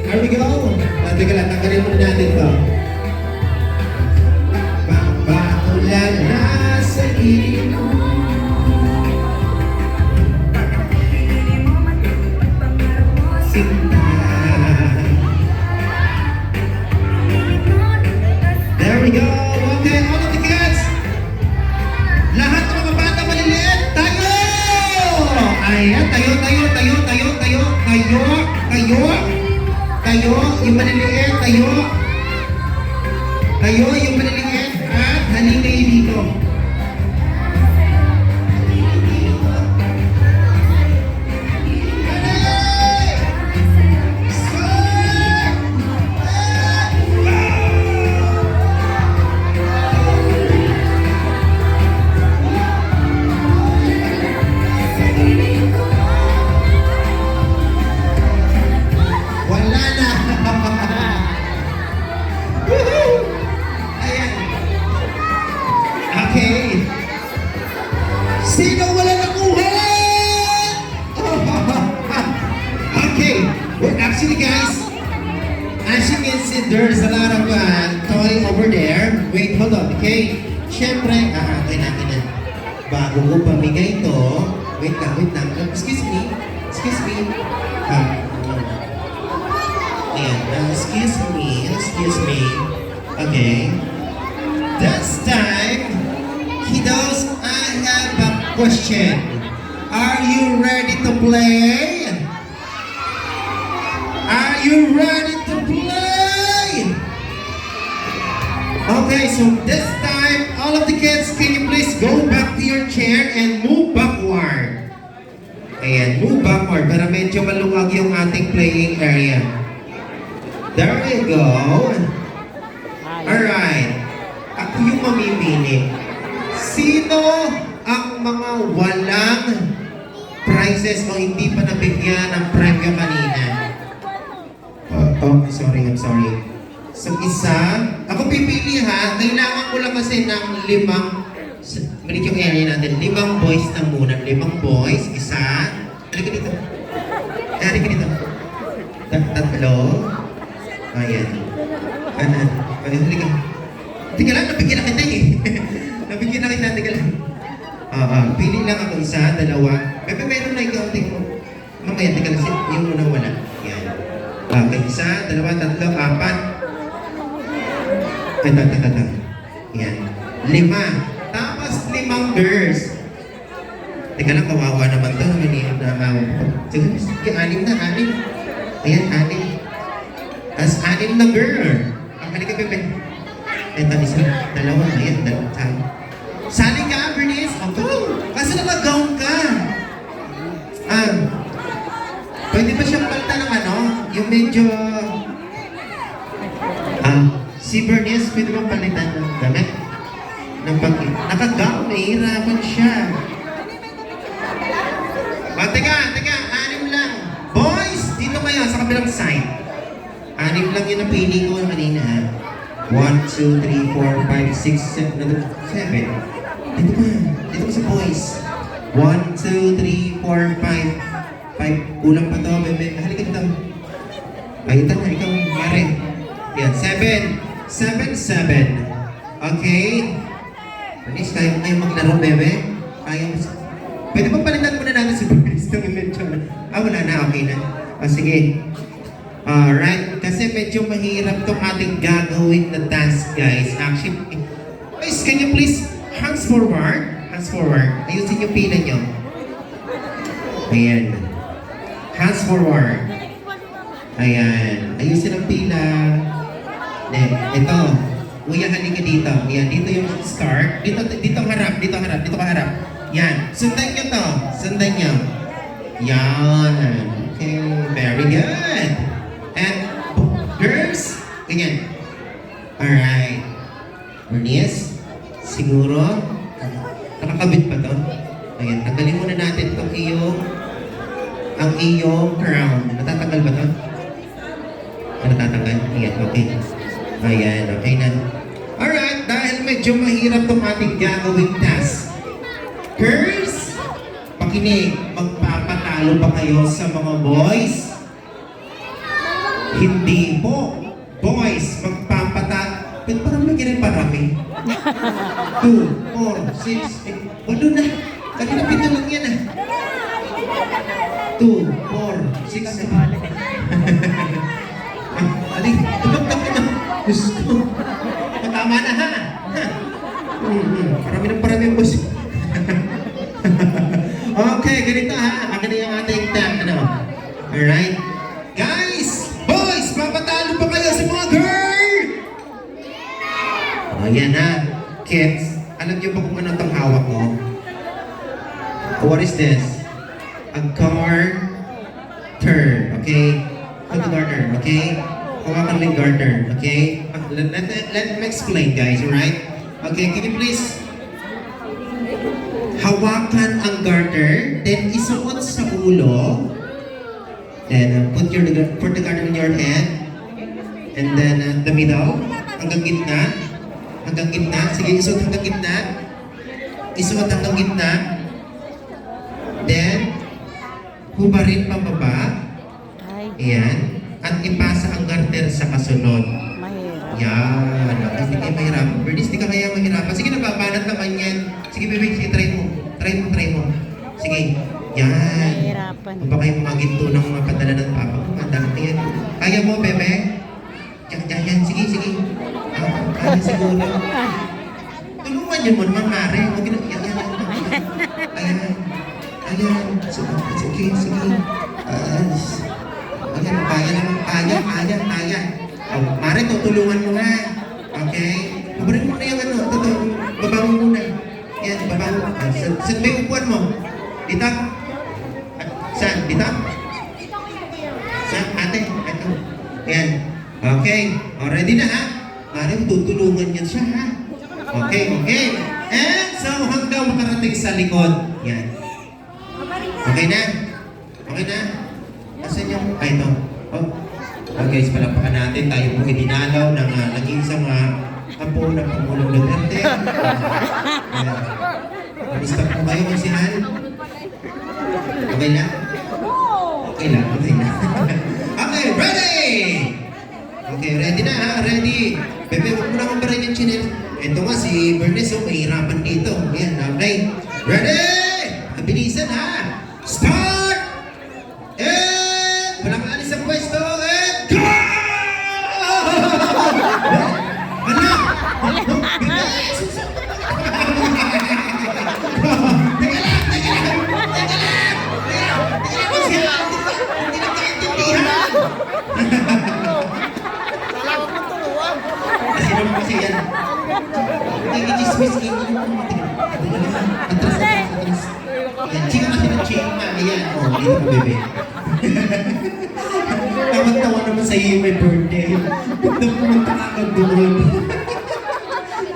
Here we go. Teka lang, tanggalin muna natin to. Papaulan na sa gilid mo. Sinta. There we go. Okay, all of the kids. Lahat ng mga bata maliliit. Tayo! Ayan, tayo. Tayo, yung maliliit, tayo, yung maliliit, at halika kayo dito. Okay. Sino wala nakuha? Okay. Well, actually guys, as you can see, there's a lot of toy over there. Wait, hold on, okay? Siyempre, okay na. Bago ko pamigay ito, wait lang. Excuse me. Excuse me. Okay. This time, kiddos, I have a question. Are you ready to play? Are you ready to play? Okay, so this time, all of the kids, can you please go back to your chair and move backward? Ayan, move backward para medyo maluwag yung ating playing area. There you go. Alright. Ako yung mamimili. Sino ang mga walang prizes o hindi pa nabigyan ng premyo kanina? I'm sorry. So isa, ako pipili ha, kailangan ko lang kasi ng balik yung area natin, 5 boys na muna, 5 boys, isa, halika dito. Tatlo, ayan, halika. Tika lang, nabigyan na kita eh. Tika lang. Pili lang ako, isa, dalawa. Bebe, meron na ikaw, tingin mo. Mamaya, tika lang, yung unang wala. Yan. Okay, isa, dalawa, tatlo, 4. Ito. Yan. 5. Tapos 5 girls. Teka lang, kawawa naman to. Sige, 6 na. Ayan, 6. Tapos 6 na girl. Halika, Bebe. Ito, isa, dalawa. Ayan, dalawa. Sali ka, Bernice? Kasi naka-gown ka. Pwede ba siyang palta ng yung medyo... si Bernice, pwede ba palitan ng damit? Naka-gown, nahihirapan siya. Teka, 6 lang. Boys, dito kayo, sa kabilang side. 6 lang yung napili ko kanina. 1, 2, 3, 4, 5, 6, 7. Dito ka sa boys. 1, 2, 3, 4, 5. Kulang pa to, bebe. Halika dito. Ito na, ikaw, Mare. Yan, 7. Okay. Bernice, kaya mo kayong maglaro, bebe? Kaya mo. Pwede ba palitan muna natin si Bernice ng invention? Wala na, okay na. Sige. Alright, kasi medyo mahirap itong ating gagawin na task, guys. Actually, guys, can you please hands forward? Ayusin yung pila nyo. Ayan. Hands forward. Ayan. Ayusin ang pila. Then, ito. Kuya, halika dito. Ayan, dito yung start. Dito harap. Dito ka harap. Yan. Sundan nyo to. Yan. Okay, very good. And, girls, ganyan. Alright. Bernice, siguro, nakakabit pa to? Ayan, tanggalin muna natin itong ang iyong crown. Natatanggal ba to? Natatanggal? Ayan, okay. Ayan, okay na. Alright, dahil medyo mahirap itong ating gagawing task. Girls, pakinig, magpapatalo pa kayo sa mga boys? Hindi po. Boys, parang may parami. 2, 4, 6, 8, 8 na. Kanina 7 lang yan ah. 2, 4, 6, 7. Aling, tumagtag ka na. Gusto. Tama na ha. Parami ang boss. Okay, ganito ha. Akin na yung ating tap. Alright. Guys, boys, papatalo pa kayo sa mga girl! Ayan ha. Kids, alam niyo ba kung ano itong hawak ko? What is this? A garter, okay? Hold the garter, okay? Hawakan mo yung garter, okay? Let me explain, guys, alright? Okay, can you please hawakan ang garter, then isuot sa ulo, then put the garter in your head, and then the middle, hanggang gitna, sige, isuot hanggang gitna, then hubarin pababa, ayan, at ipasa ang garter sa kasunod. Yan, hindi kayo mahirapan. Bernice, di ka kaya mahirapan. Sige, nababanat naman yan. Sige, bebe, sige, try mo. Sige, yan. Mahirapan. Kung ba kayo mga ginto ng mga padala ng papa mo, mandahan na yan. Kaya mo, bebe? Yan, sige. Kaya siguro. Tulungan yun mo naman, Mare. Huwag yun, yan. Ayan. Sige. Ayan, kaya. Oh, Mare, tutulungan mo nga. Okay? Pabarin mo na yung baba mo muna. Yan, baba mo. Saan ba yung upuan mo? Dito? Saan? Dito? Saan? Ate? Ito. Yan. Okay. O, ready na ha? Mare, tutulungan yan siya ha? Okay. And so, hanggang makarating sa likod. Yan. Okay na? Asan yung... Ay, ito. Oh. Okay, guys, palapakan natin. Tayo po idinalaw ng nag-iisang apo ng Pangulong Duterte. Kamusta po kayo, Monsihan? Okay na? Okay na. Okay, ready! Okay, ready na ha? Ready? Bebe, huwag mo na mabarin yung chinel. Ito nga, si Bernice, mahirapan dito. Yan, okay. Ready? Kabilisan ha? Start! And walang alis ang pwesto. And go! Ano? Kasi naman kasi yan. Nag-i-dismiss kayo. Atras. Yan, chika kasi ng chika. Ayan, dito ka, bebe. Tawag-tawa naman sa iyo may birthday. Ganda pumunta ka agad doon.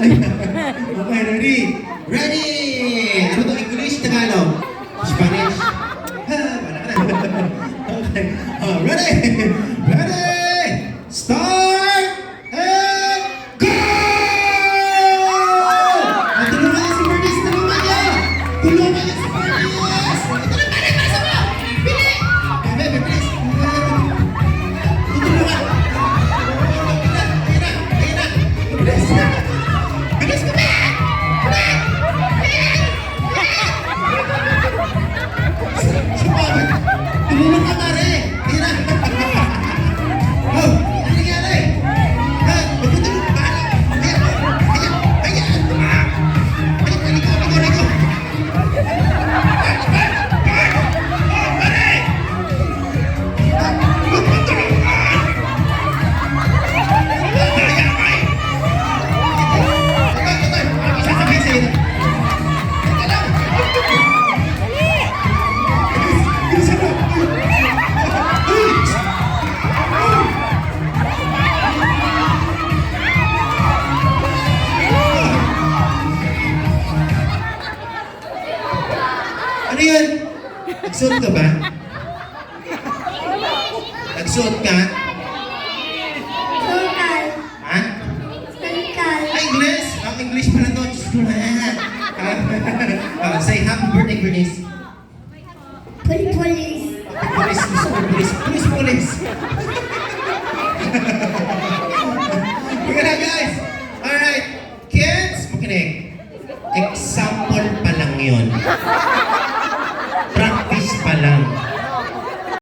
Okay, ready? Ready! Ano to? English, Tagalog? Spanish? Wala ka na. Okay. Ready? Start! And go! Tulungan niya si Bernice! Tulungan niya si Bernice! Ito na pare! Pasa mo! Bili! Bebe, bilis! Tutulungan! Ayun na! Bilis! Bilis ko ba? Tulungan ka pare! Ayun na! Oh! Ano nangyari? Ha? Magputulong ka pare! Ayan! Aliko! Ano yan? Nagsuot ka ba? Nagsuot ka? Total. Ha? Total. Ay, English? English pala to. Say happy birthday, Bernice.